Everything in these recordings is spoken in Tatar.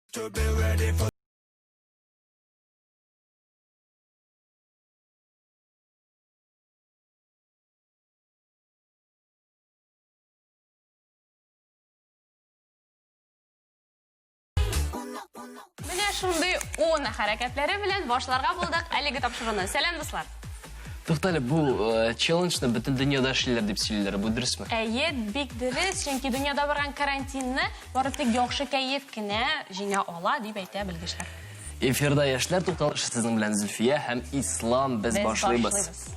Менә шундый оны хәрәкәтләре белән башларга булдык әлеге тапшыруны. Сәлам, дуслар. Туктале, бу челленджны бөтен дөньяда эшлиләр дип сөйлиләр. Бу дөресме? Әйе, бик дөрес, чөнки дөньяда барган карантинны бары тик яхшы кәеф кенә җиңә ала дип әйтә белгечләр. Эфирда яшьләр тукталышы сезнең белән Зөлфия һәм Ислам без башлыйбыз.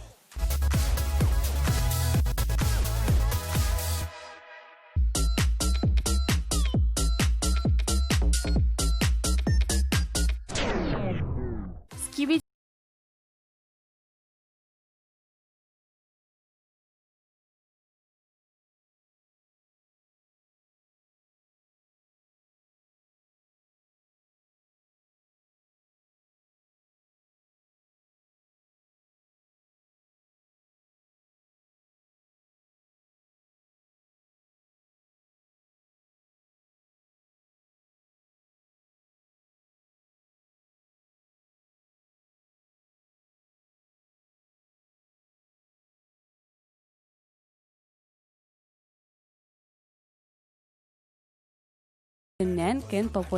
Көн попу.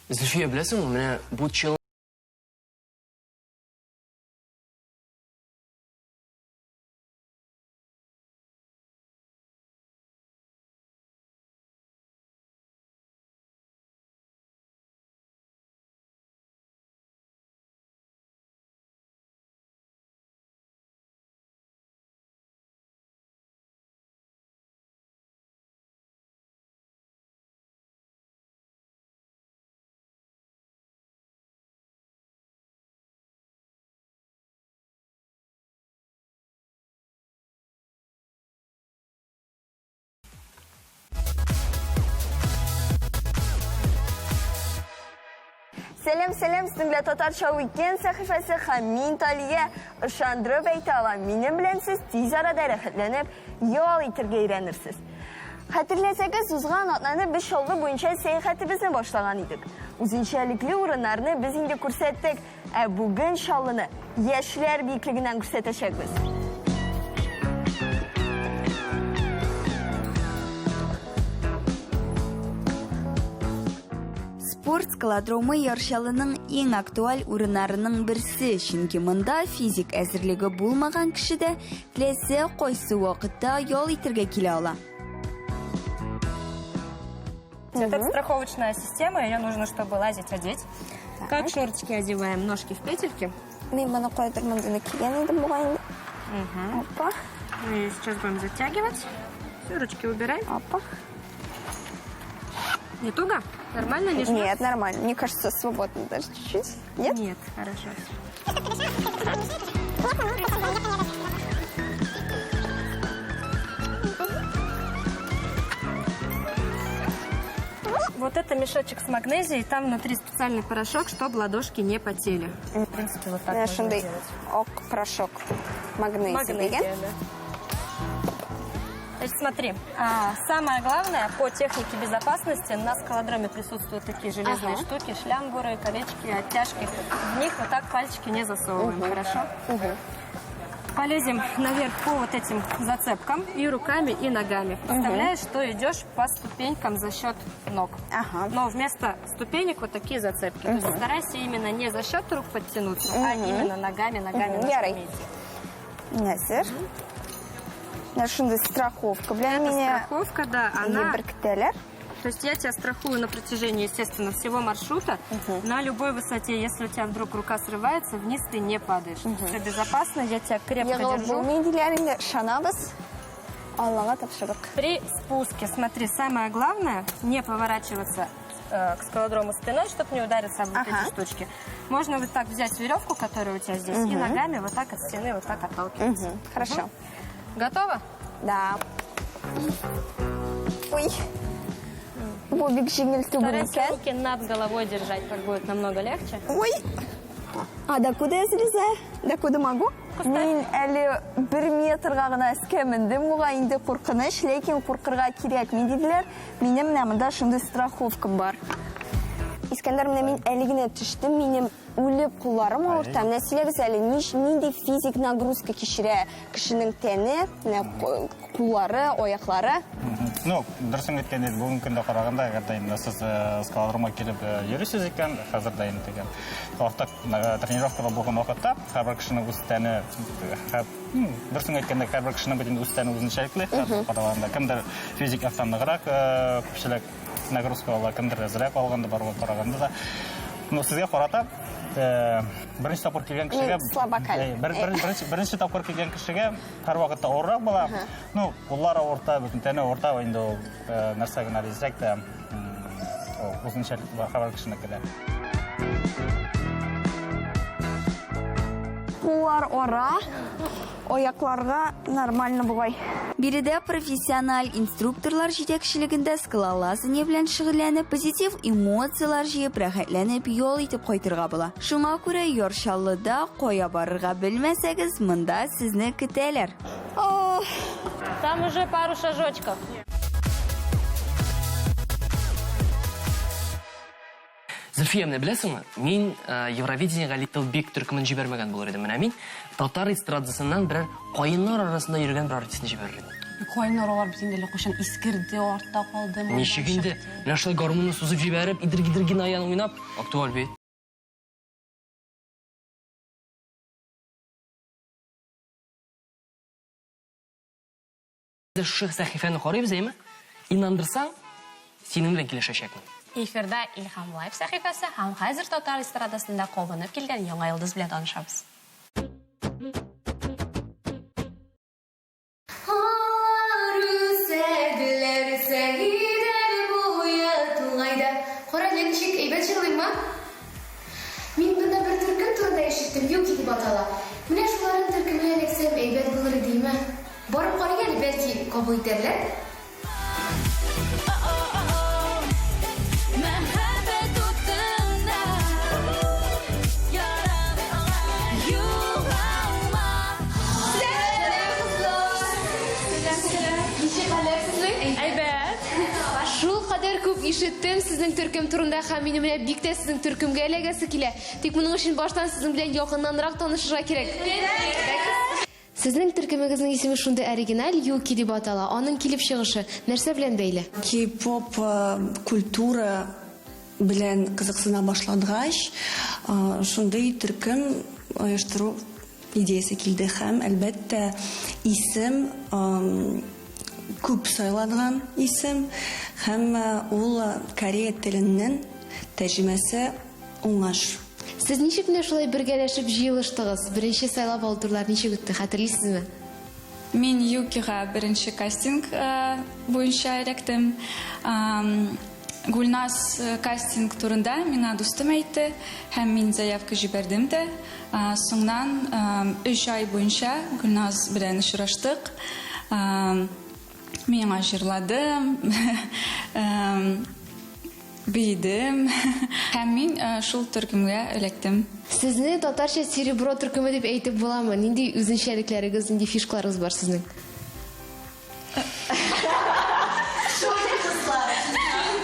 Зөлфия, беләсеңме, менә бу челлендж Сәлем, сезнең белән Татарча уикенд сәхифәсе һәм мин Талия ышандырып әйтә алам. Минем белән сез тиз арада рәхәтләнеп ял итәргә өйрәнерсез. Хәтерләсәгез, узган атнаны без Чаллы буенча сәяхәтебезне башлаган идек. Үзенчәлекле урыннарны без инде күрсәттек, ә бүген Чаллыны яшьләр биеклегеннән күрсәтәчәкбез. Спорт скалодромы Яршалының ең актуаль урыннарының берсе, чөнки монда физик әзерлеге булмаган кешедә теләсә кайсы вакытта ял итәргә килә ала. Это страховочная система, ее нужно, чтобы лазить, одеть. Как шортики одеваем, ножки в петельки. Мен моны кайдырман дип кигән идем бугай. Опа. И сейчас будем затягивать. Все, ручки убираем. Опа. Не туго? Нормально? Не жмёт? Нет, нормально. Мне кажется, свободно даже чуть-чуть. Нет? Нет, хорошо. Вот это мешочек с магнезией, там внутри специальный порошок, чтобы ладошки не потели. В принципе, вот так можно делать. Ок, порошок. Магнезия, да. Значит, смотри, самое главное по технике безопасности на скалодроме присутствуют такие железные штуки, шлямбуры, колечки, оттяжки. В них вот так пальчики не засовываем, хорошо? Полезем наверх по вот этим зацепкам и руками, и ногами. Представляешь, что идешь по ступенькам за счет ног. Но вместо ступенек вот такие зацепки. То есть старайся именно не за счет рук подтянуться, а именно ногами, ножками идти. Нәзір. Шундай страховка. Страховка, да, она... Беркетәләр. То есть я тебя страхую на протяжении, естественно, всего маршрута. На любой высоте, если у тебя вдруг рука срывается, вниз ты не падаешь. Все безопасно, я тебя крепко держу. При спуске, смотри, самое главное, не поворачиваться к скалодрому спиной, чтобы не удариться об вот эти штучки. Можно вот так взять веревку, которая у тебя здесь, и ногами вот так от стены вот так отталкиваться. Хорошо. Готово? Да. Ой. Бу бик җиңел түгел Старайся икән. руки над головой держать, так будет намного легче. Ой. А докуда я залезаю? Докуда могу? Мин әле 1 метрга гына өскә мендем, буга инде куркыныч, ләкин куркырга кирәкми диделәр. Минем менә монда шундый страховкам бар. Искәндәр, менә мин әле генә төштем, минем үлеп кулларым авырта. Менә сөйләгез әле, нинди физик нагрузка кичерә кешенең тәне, менә куллары, аяклары. Ну, дұрысын кеткенде бүгінгі күнде қарағанда, әгерде сіз скалодромға келіп жүресіз екен, қазір дайын деген. Уақытта тренировкада болған уақытта, әрбір кішінің өз тәні, дұрысын кеткенде әрбір кішінің бетін өз тәні өзіншелікті, қарағанда кімдір физик автомдығырақ көпшілік нагрузка алға, кімдір әзірек алғанды бар болып қарағанда да. Ну, сізге қарата, бірінші тапқыр келген кішіге, бірінші тапқыр келген кішіге әр уақытта ауырақ бола. Ну, олар ауырта, бүтін тәне ауырта, енді ол нәрсәген әлізсек те ұзыншалық қабар кішінікі де. Куллар ора, аякларга нормально бугай. Биредә профессиональ инструкторлар җитәкчелегендә скалолазание белән шөгыльләнеп, позитив эмоциялар җыеп, рәхәтләнеп ял итеп кайтырга була. Шуңа күрә Яршаллыда кая барырга белмәсәгез, монда сезне көтәләр. Там уже пару шажочков. Зөлфия, менә беләсеңме? Мин Евровидениегә Little Big төркемен җибәрмәгән булыр идем. Менә мин татар эстрадасыннан берәр каеннар арасында йөргән бер артистны җибәрер идем. Кайнарлар бит инде кушан искерде, артта калды. Ничек инде? Менә шулай гармунны сузып җибәреп, идер-гидер генаян уйнап, актуаль бит. Шушы сәхифәне карыйбыз, әйме? Инандырсаң, синең белән килешәчәкмен. Эфирда Илһам Лайв сәхифәсе һәм хәзер татар эстрадасында кабынып килгән яңа йолдыз белән танышабыз. Мин бunda bir төркем турында ишеттем, Юки дип атала. Менә шуларның төркеменә эләксәм, әйбәт булыр идеме? Барып карыйгыз, бәлки кабул итәрләр. Шул кадәр күп ишеттем сезнең төркем турында һәм минем менә бик тә сезнең төркемгә эләгәсе килә. Тик моның өчен баштан сезнең белән якыннанрак танышырга кирәк. Сезнең төркемегезнең исеме шундый оригиналь, Юки дип атала. Аның килеп чыгышы нәрсә белән бәйле? Кей-поп культура белән кызыксына башлагач, шундый төркем оештыру идеясе килде һәм әлбәттә исем күп сайланган исем һәм ул Корея теленнән тәрҗемәсе уңаш. Сез ничек менә шулай бергәләшеп җыелыштыгыз? Беренче сайлап алдылар, ничек үтте, хәтерлисезме? Мин Юкига беренче кастинг буенча эләктем. Гульназ кастинг турында миңа дустым әйтте һәм мин заявка җибәрдем дә. Соңнан 3 ай буенча Гульназ белән очраштык. Миңа җырладым, бейдем һәм мин шул төркемгә эләктем. Сезне татарча серебро төркеме дип әйтеп буламы? Нинди үзенчәлекләрегез, нинди фишкаларыгыз бар сезнең?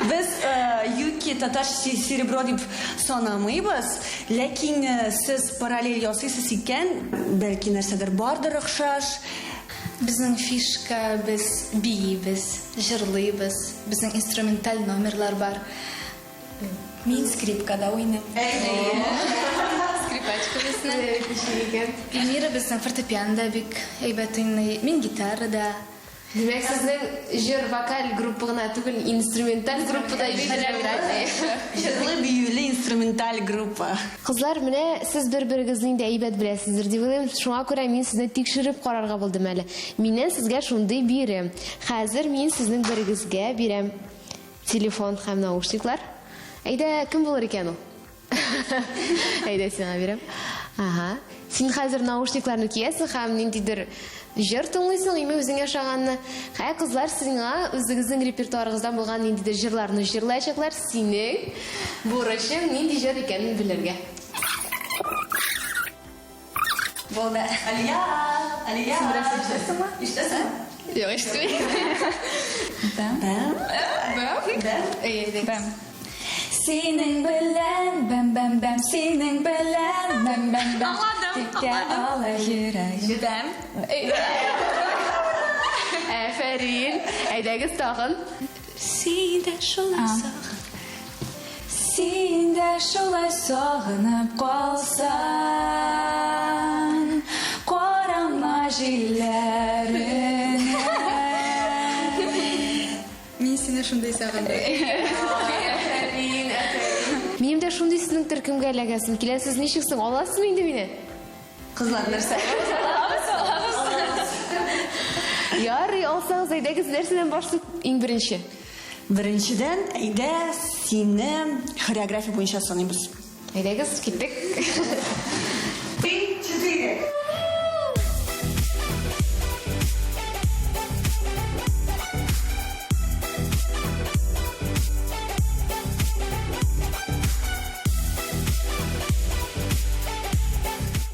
Без Юки татарча серебро дип санамыйбыз, ләкин сез параллель ясыйсыз икән, бәлки нәрсәдер бардыр охшаш. Безнең фишка, без биебез, җырлыйбыз, безнең инструменталь номерлар бар. Мин скрипкада уйныйм. Скрипачка безнең. Мира безнең фортепианда бик әйбәт уйный. Мин гитарада. Димәк, сезнең җыр вокаль группа гына түгел, инструменталь группада Җырлы биюле инструменталь группа. Кызлар, менә сез бер-берегезнең дә әйбәт беләсездер дип уйлыйм. Шуңа күрә мин сезне тикшереп карарга булдым әле. Миннән сезгә шундый бирем. Хәзер мин сезнең берегезгә бирәм телефон һәм наушниклар. Әйдә, кем булыр икән ул? Әйдә, сиңа бирәм. Ага. Син хәзер наушникларны киясең һәм ниндидер җыр тыңлыйсың, име үзең яшаганны. Хәй кызлар сиңа үзегезнең репертуарыгыздан булган ниндидер җырларны җырлаячаклар. Синең бурычың нинди җыр икәнен белергә. Болды. Алия. Син бераз ишетәсеңме? Ишетәсең? Юк, ишетмим. Бәм. Синең белән, бәм, синең белән, бәм. Тиккә ала йөрәк. Бәм. Афәрин. Әйдәгез тагын. Син дә шулай сагынып калсаң, карама җилләренә. Мин сине шундай сагындым. Минем дә шундый сезнең төркемгә эләгәсем килә. Сез ничексең? Аласызмы инде мине? Кызлар нәрсә? Ярый, алсагыз, әйдәгез нәрсәдән башлыйк иң беренче? Беренчедән, әйдә сине хореография буенча саныйбыз. Әйдәгез, киттек.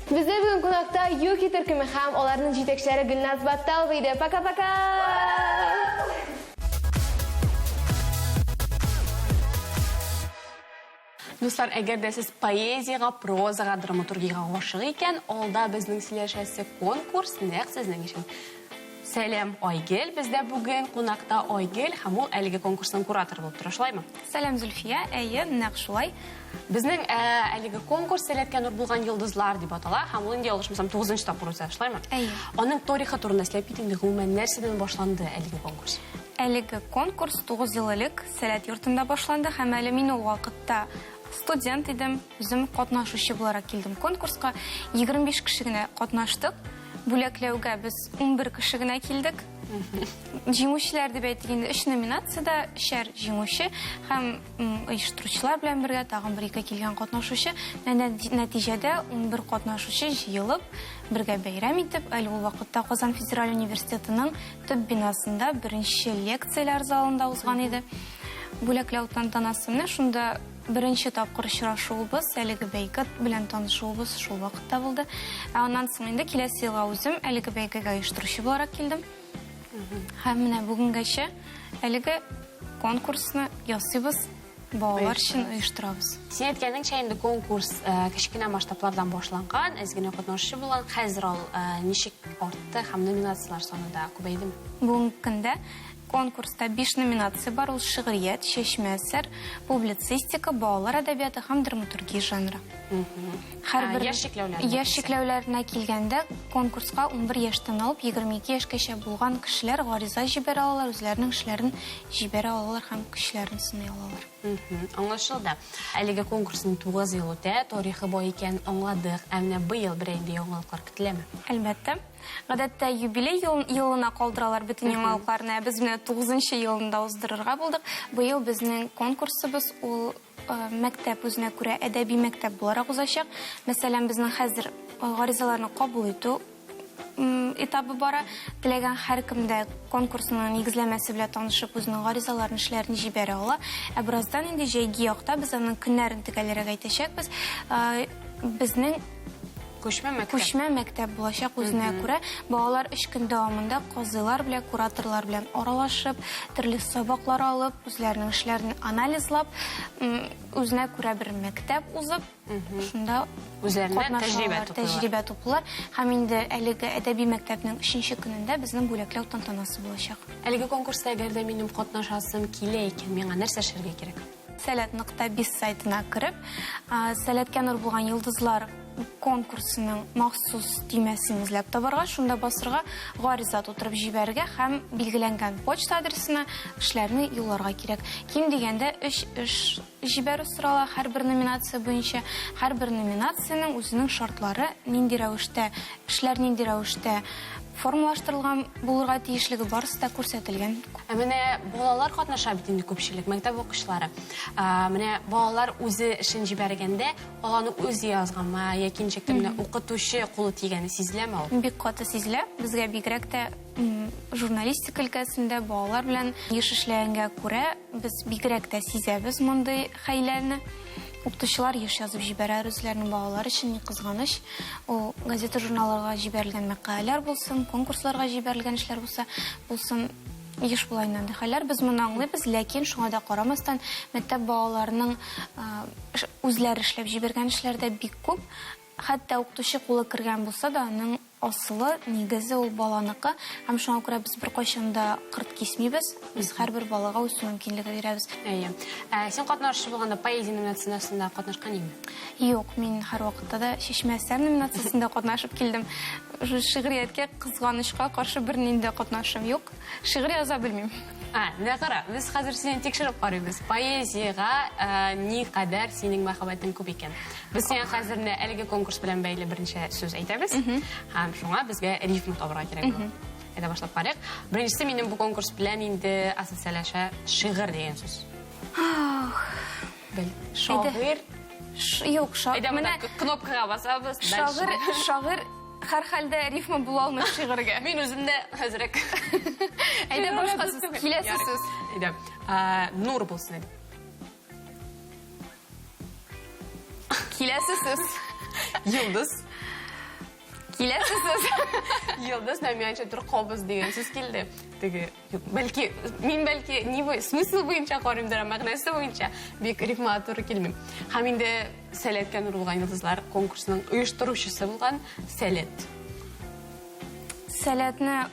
Бездә бүген кунакта Юки төркеме һәм аларның җитәкчеләре Гөлназ Батталова иде. Пока-пока! Дуслар, әгәр дә сез поэзияга, прозага, драматургияга гашык икән, алда безнең сөйләшәсе конкурс нәкъ сезнең өчен. Сәлам, Айгөл. Бездә бүген кунакта Айгөл һәм ул әлеге конкурсның кураторы булып тора, шулаймы? Сәлам, Зульфия. Әйе, нәкъ шулай. Безнең әлеге конкурс Сәләткә нур булган йолдызлар дип атала һәм ул инде ялгышмасам 9-нчы тапкыр үтә, шулаймы? Әйе. Аның тарихы турында сөйләп китик, гомумән нәрсәдән башланды әлеге конкурс? Әлеге конкурс 9 ел элек Сәләт йортында башланды һәм әле мин ул вакытта студент идем, үзем катнашучы буларак килдем конкурска. 25 кеше генә катнаштык. Бүләкләүгә без 11 кеше генә килдек. Җиңүчеләр дип әйтик инде 3 номинациядә 3 җиңүче һәм оештыручылар белән бергә тагын 1-2 килгән катнашучы. Нәтиҗәдә 11 катнашучы җыелып бергә бәйрәм итеп, әле ул вакытта Казан федераль университетының төп бинасында беренче лекцияләр залында узган иде. Бүләкләү тантанасы менә шунда беренче тапкыр очрашуыбыз, әлеге бәйге белән танышуыбыз шул вакытта булды. Аннан соң инде киләсе елга үзем әлеге бәйгегә оештыручы буларак килдем. Һәм менә бүгенгәчә әлеге конкурсны ясыйбыз, балалар өчен оештырабыз. Син әйткәнеңчә инде конкурс кечкенә масштаблардан башланган, аз генә катнашучы булган. Хәзер ул ничек артты һәм номинациялар саны да күбәйдеме? Бүгенге көндә конкурста 5 номинация бар. Ул шигърият, чәчмә әсәр, публицистика, балалар әдәбияты һәм драматургия жанры. Һәрбер яшь чикләүләренә килгәндә конкурска 11 яшьтән алып 22 яшькәчә булган кешеләр гариза җибәрә алалар, үзләренең эшләрен җибәрә алалар һәм кешеләрен сынай алалар. Аңлашылды. Әлеге конкурсның 9 ел үтә, тарихы бай икән аңладык. Әмма быел берәйдә яңалыклар көтеләме? Әлбәттә. Гадәттә юбилей елына калдыралар бөтен яңалыкларны. Без менә 9-нчы елында уздырырга булдык. Быел безнең конкурсыбыз ул мәктәп үзенә күрә әдәби мәктәп буларак узачак. Мәсәлән, безнең хәзер гаризаларны кабул итү этабы бара. Теләгән һәркем дә конкурсның нигезләмәсе белән танышып үзенең гаризаларын, эшләрен җибәрә ала. Ә бераздан инде җәйге якта без аның көннәрен төгәлләргә әйтәчәкбез. Безнең күчмә мәктәп булачак үзенә күрә. Балалар 3 көн дәвамында казыйлар белән, кураторлар белән аралашып, төрле сабаклар алып, үзләренең эшләрен анализлап, үзенә күрә бер мәктәп узып, шунда үзләренә тәҗрибә туплар. Һәм инде әлеге әдәби мәктәпнең 3нче көнендә безнең бүләкләү тантанасы булачак. Әлеге конкурста әгәр дә минем катнашасым килә икән, миңа нәрсә эшләргә кирәк? Сәләт.biz сайтына кереп, Сәләткә нур булган йолдызлар конкурсының махсус тимәсен эзләп табарга, шунда басырга, гариза тутырып җибәрергә һәм билгеләнгән почта адресына эшләрне юлларга кирәк. Ким дигәндә 3 җибәрү сорала һәрбер номинация буенча. Һәрбер номинациянең үзенең шартлары, нинди рәвештә, эшләр нинди рәвештә формалаштырылган булырга тиешлеге барысы да күрсәтелгән. Менә балалар катнаша бит инде күпчелек мәктәп укучылары. Менә балалар үзе эшен җибәргәндә, аланы үзе язганмы, яки ничектер менә укытучы кулы тигәне сизеләме ул? Бик каты сизелә. Безгә бигрәк тә журналистика өлкәсендә балалар белән еш эшләгәнгә күрә, без бигрәк тә сизәбез мондый хәйләләрне. Укытучылар еш язып җибәрә үзләренең балалар өчен, ни кызганыч. Ул газета, журналларга җибәрелгән мәкаләләр булсын, конкурсларга җибәрелгән эшләр булсын, еш булайнан хәлләр. Без моны аңлыйбыз, ләкин шуңа да карамастан, мәктәп балаларының үзләре эшләп җибәргән эшләрдә бик күп. Хәтта укытучы кулы кергән булса да, аның асылы, нигезе ул баланыкы. Һәм шуңа күрә без беркайчан да кырт кисмибез. Без һәрбер балага үз мөмкинлеге бирәбез. Син катнашучы булганда поэзия номинациясендә катнашкан идеңме? Юк, мин һәр вакытта да чишмә әсәр номинациясендә катнашып килдем. Шигърияткә кызганычка каршы бернинди катнашым юк. Шигырь яза белмим. Нәкара, без хәзер сине тикшереп карыйбыз. Поэзияга ни кадәр синең мәхәббәтең күп икән. Без сиңа хәзер әлеге конкурс белән бәйле беренче сүз әйтәбез. Һәм шуңа безгә рифма табырга кирәк була. Әйдә башлап карыйк. Беренчесе минем бу конкурс белән инде ассоциацияләшә шигырь дигән сүз. Шагыйрь. Юк, шагыйрь. Менә кнопкага басабыз. Шагыйрь һәр хәлдә рифма була алмый шигырьгә. Мин үземдә хәзрәк. Әйдә башка сүз, киләсе сүз. Әйдә. Нур булсын. Киләсе сүз. Йолдыз. Киләсе сүз. Йолдыз намиянча тур кобыз дигән сүз килде. Теге, бәлки, мин бәлки смысл буенча карыймдыр, мәгънәсе буенча бик рифма туры килмим. Һәм инде Сәләткә нур булган йолдызлар конкурсының оештыручысы булган Сәләт. Сәләтне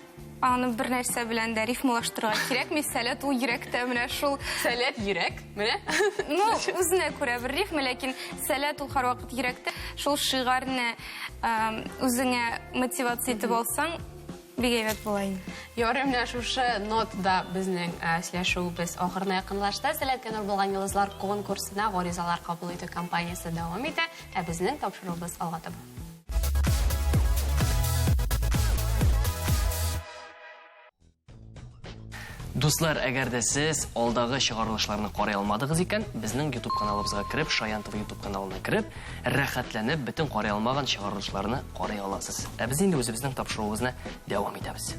аны бер нәрсә белән дә рифмалаштырырга кирәкми. Сәләт ул йөрәктә менә шул. Сәләт йөрәк, менә. Ну, үзенә күрә бер рифма, ләкин Сәләт ул һәрвакыт йөрәктә. Шул шигырьне үзеңә мотивация итеп алсаң, бик әйбәт була инде. Ярый, менә шушы нотада безнең сөйләшүебез ахырына якынлашты. Сәләткә нур булган йолдызлар конкурсына гаризалар кабул итү кампаниясе дәвам итә. Безнең тапшыруыбыз алга таба. Дуслар, әгәр дә сез алдагы чыгарылышларны карый алмадыгыз икән, безнең YouTube каналыбызга кирип, Шаян ТВ YouTube каналына кирип, рәхәтләнеп, бөтен карый алмаган чыгарылышларны карый аласыз. Без инде үзебезнең тапшыруыбызны дәвам итәбез.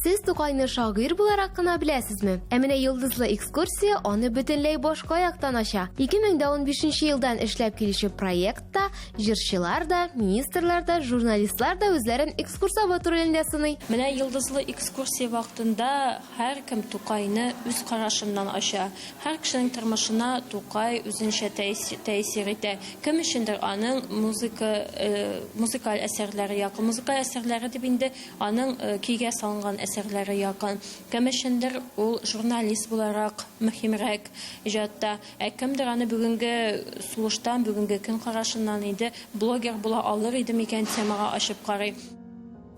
Сез Тукайны шагыйрь буларак кына беләсезме? Менә йолдызлы экскурсия аны бөтенләй башка яктан ача. 2015 елдан эшләп килүче проектта җырчылар да, министрлар да, журналистлар да үзләрен экскурсовод ролендә сыный. Менә йолдызлы экскурсия вакытында һәр кем Тукайны үз карашыннан ача. Һәр кешенең тормышына Тукай үзенчә тәэсир итә. Кем өчендер аның музыкаль әсәрләре якын. Музыкаль әсәрләре дип инде аның көйгә салынган әсәрләре якын. Кем өчендер ул журналист буларак мөһимрәк иҗатта. Кемдер аны бүгенге сулыштан, бүгенге көн карашыннан инде блогер була алыр иде микән темага ачып карый.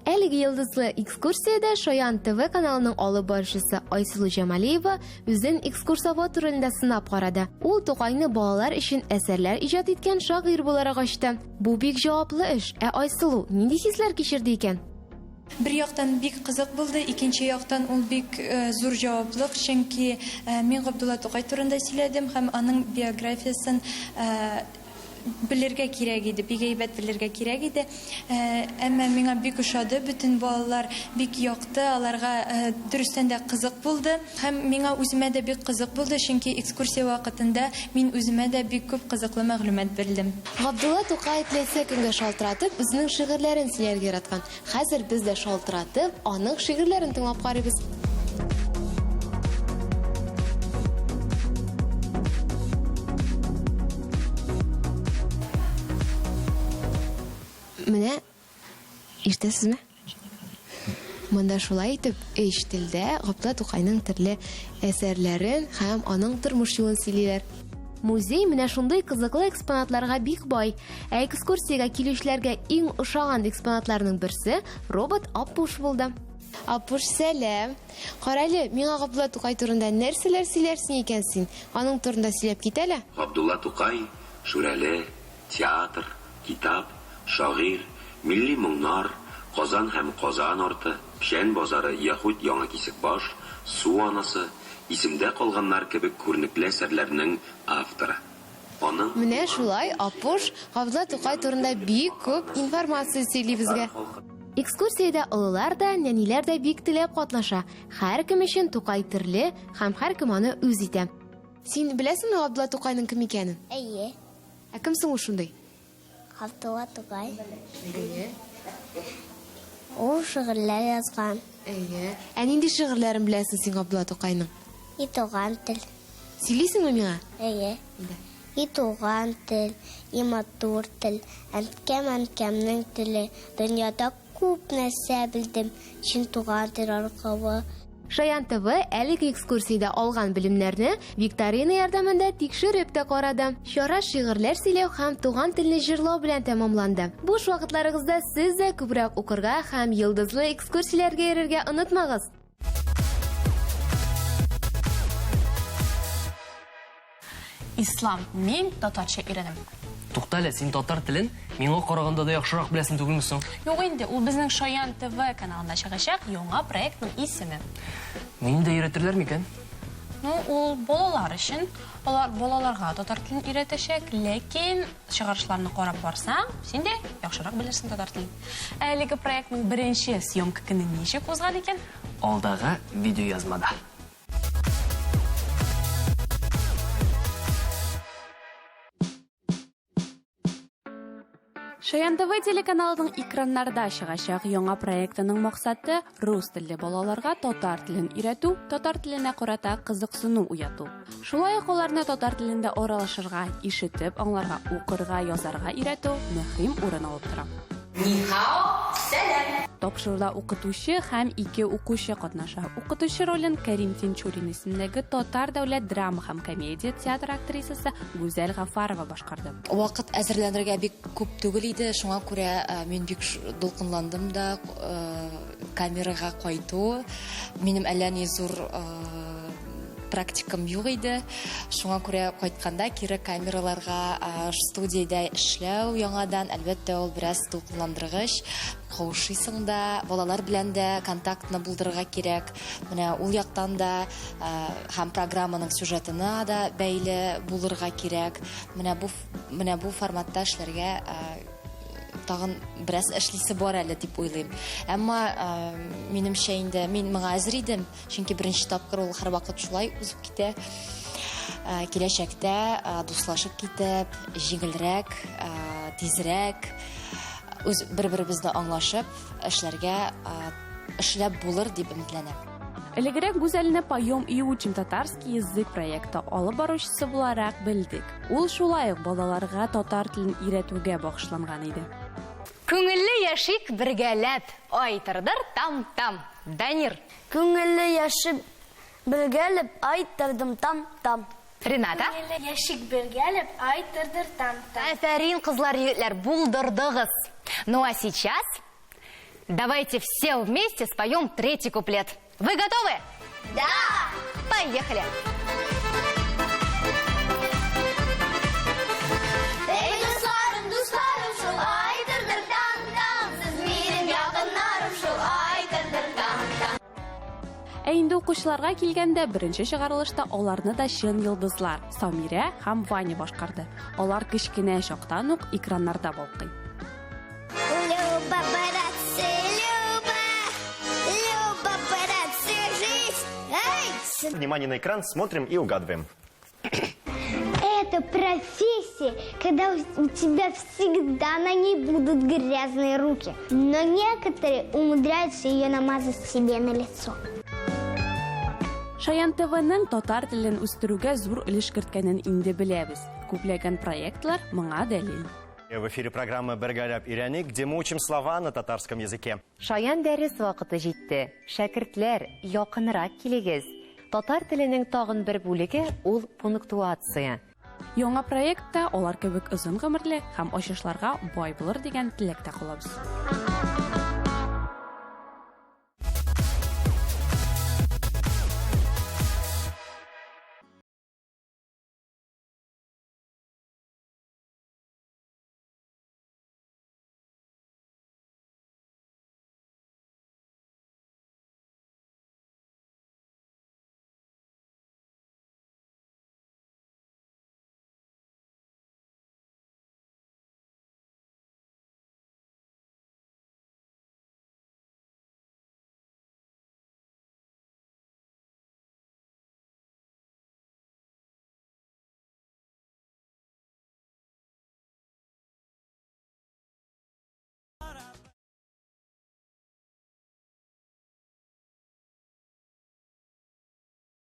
Әлеге йолдызлы экскурсиядә Шаян ТВ каналының алып баручысы Айсылу Җамалиева үзен экскурсовод ролендә сынап карады. Ул Тукайны балалар өчен әсәрләр иҗат иткән шагыйрь буларак ачты. Бу бик җаваплы эш. Айсылу нинди хисләр кичерде икән? Bir яктан бик кызык булды, икенче яктан ул бик зур җаваплык, чөнки мин Габдулла Тукай турында сөйләдем һәм аның биографиясын белергә кирәк иде, бик әйбәт белергә кирәк иде. Әмма миңа бик ошады, бөтен балалар бик якты, аларга дөрестән дә кызык булды. Һәм миңа үземә дә бик кызык булды, чөнки экскурсия вакытында мин үземә дә бик күп кызыклы мәгълүмат белдем. Габдулла Тукай теләсә кемгә шалтыратып, үзенең шигырьләрен сөйләргә яраткан. Хәзер без дә шалтыратып, аның шигырьләрен тыңлап карыйбыз. Менә ишетәсезме? Монда шулай итеп, өч телдә Габдулла Тукайның төрле әсәрләрен һәм аның тормыш юлын сөйлиләр. Музей менә шундый кызыклы экспонатларга бик бай. Экскурсиягә килүчеләргә иң ошаган экспонатларның берсе робот Аппуш булды. Апуш, сәлем. Қарайлы, миңа Габдулла Тукай турында нәрсәләр сөйләрсең икән син? Аның турында сөйләп кит әле. Габдулла Тукай шүрәле, театр, китап, шагыйрь, милли моңнар, Казан һәм Казан арты, Пишән базары, Яһүд яңа кисек баш, Су анасы, исемдә калганнар кебек күренекле әсәрләрнең авторы. Аның Менә шулай, Апуш, Габдулла Тукай турында бик күп информация сөйли безгә. Экскурсиядә олылар да, нәниләр дә бик теләп катнаша. Һәркем өчен Тукай төрле һәм һәркем аны үз итә. Син беләсеңме Габдулла Тукайның кем икәнен? Әйе. Ә кем соң ул шундый? Габдулла Тукай. Ул шигырьләр язган. Әйе. Ә нинди шигырьләрен беләсең син Габдулла Тукайның? И туган тел. Сөйлисеңме миңа? Әйе. И туган тел, и матур тел, әнкәм-әнкәмнең теле. Дөньяда күп нәрсә белдем, син туган тел аркылы. Шаян ТВ әлеге экскурсиядә алган белемнәрне викторина ярдәмендә тикшереп тә карады. Чара шигырьләр сөйләү һәм туган телне җырлау белән тәмамланды. Буш вакытларыгызда сез дә күбрәк укырга һәм йылдызлы экскурсияләргә йөрергә онытмагыз. Ислам, мин татарча өйрәнәм. Туктале, син татар телен миңа караганда да яхшырак беләсең түгелме соң? Юк инде, ул безнең Шаян ТВ каналында чыгачак яңа проектның исеме. Мине дә өйрәтерләр микән? Ну, ул балалар өчен, балаларга татар телен өйрәтәчәк, ләкин чыгарышларны карап барсаң, син дә яхшырак белерсең татар телен. Әлеге проектның беренче съемка көне ничек узган икән? Алдагы видеоязмада. Шаян ТВ телеканалының экраннарда чыгачак яңа проектының максаты рус телле балаларга татар телен өйрәтү, татар теленә карата кызыксыну уяту. Шулай ук аларны татар телендә аралашырга, ишетеп, аңларга, укырга, язарга өйрәтү мөһим урын алып тора. Нихао, сәлам. Тапшыруда укытучы һәм ике укучы катнаша. Укытучы ролен Кәрим Тинчурин исемендәге Татар дәүләт драма һәм комедия театр актрисасы Гүзәл Гафарова башкарды. Вакыт әзерләнергә бик күп түгел иде, шуңа күрә мин бик дулкынландым да камерага кайту. Минем әллә ни зур практикам юк иде. Шуңа күрә кайтканда кире камераларга студиядә эшләү яңадан әлбәттә ул бераз дулкынландыргыч. Каушыйсың да, балалар белән дә контактны булдырырга кирәк. Менә ул яктан да һәм программаның сюжетына да бәйле булырга кирәк. Менә бу форматта эшләргә тагын бераз эшлисе бар әле дип уйлыйм. Әмма минемчә инде мин моңа әзер идем, чөнки беренче тапкыр ул һәрвакыт шулай узып китә. Киләчәктә дуслашып китеп, җиңелрәк, тизрәк үз бер-беребезне аңлашып эшләп булыр дип өметләнәм. Элегрәк Гүзәлне поем и учим татарский язык проекты алып баручысы буларак белдек. Ул шулай ук балаларга татар телен өйрәтүгә багышланган иде. Күңелле яшик бергәләп, айтырдыр там-там. Данир. Күңелле яшик бергәлеп, айтырдым там-там. Рената. Күңелле яшик бергәлеп, айтырдыр там-там. Афәрин, кызлар, егетләр, булдырдыгыз. Ну а сейчас давайте все вместе споем третий куплет. Вы готовы? Да! Поехали! Эй, дусларым, шул айтырдыр там-там. Сез минем якыннарым, шул айтырдыр там-там. Ә инде укучыларга килгәндә беренче чыгарылышта аларны да чын йолдызлар Самира һәм Ваня башкарды. Алар кечкенә чактан ук экраннарда балкый. Люба, братцы, Люба, братцы, жизнь. Эй! Внимание на экран, смотрим и угадываем. Это профессия, когда у тебя всегда на ней будут грязные руки. Но некоторые умудряются ее намазать себе на лицо. Шаян ТВның татар телен үстерүгә зур өлеш керткәнен инде беләбез. Күпләгән проектлар моңа дәлил. В эфире программы «Бергәләп өйрәник», где мы учим слова на татарском языке. Шаян дәрес вакыты җитте. Шәкертләр, якынрак килегез. Татар теленең тагын бер бүлеге ул пунктуация. Яңа проектта алар кебек озын гомерле һәм ачышларга бай булыр дигән теләктә калабыз.